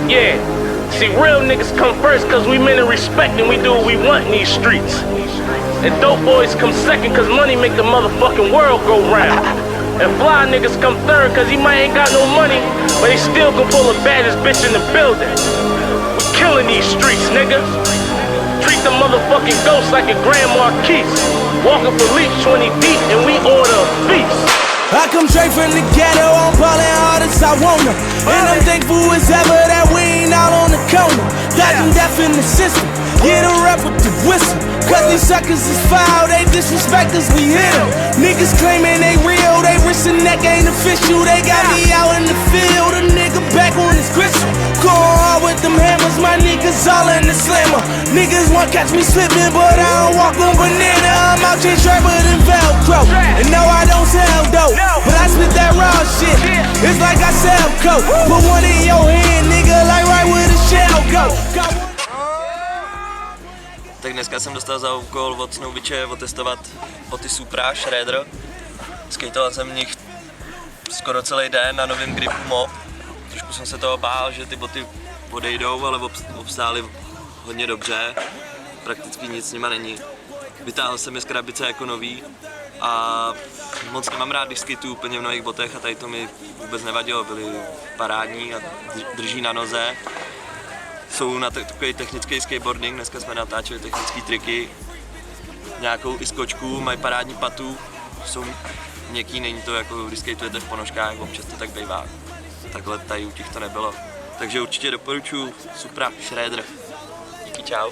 Yeah, see, real niggas come first cause we men of respect and we do what we want in these streets. And dope boys come second cause money make the motherfucking world go round. And fly niggas come third cause he might ain't got no money, but they still can pull the baddest bitch in the building. We killing these streets, nigga. Treat the motherfucking ghost like a Grand Marquis. Walking for leaps 20 deep and we order a feast. I come straight from the ghetto, I'm ballin' hard as I wanna. And I'm thankful as ever that we ain't out on the corner. Dodging death in the system, get a rep with the whistle. Cause these suckers is foul, they disrespect us, we hit them. Niggas claiming they real, they wrist and neck ain't official. They got me out in the field, a nigga back on his crystal. Going hard with them hammers, my niggas all in the slammer. Niggas want catch me slipping, but I don't walk on banana. I'm out here sharper than Velcro. And no, I don't sell dope, but I spit that raw shit. It's like I sell coke. Put one in your hand, nigga, like right where the shell go. Tak dneska jsem dostal za úkol od Snowbiče otestovat boty Supra Shredder. Skejtoval jsem v nich skoro celý den na novém gripu Mob. Trošku jsem se toho bál, že ty boty odejdou, ale obstály hodně dobře. Prakticky nic s nima není. Vytáhl jsem je z krabice jako nový a moc nemám rád, když skejtuju úplně v nových botech a tady to mi vůbec nevadilo. Byly parádní a drží na noze. Jsou na takový technický skateboarding, dneska jsme natáčeli technické triky, nějakou i skočku, mají parádní patu, jsou měkký, není to jako když skateujete v ponožkách, občas to tak bývá. Takhle tady u těch to nebylo. Takže určitě doporučuji Supra Shredder. Díky, čau.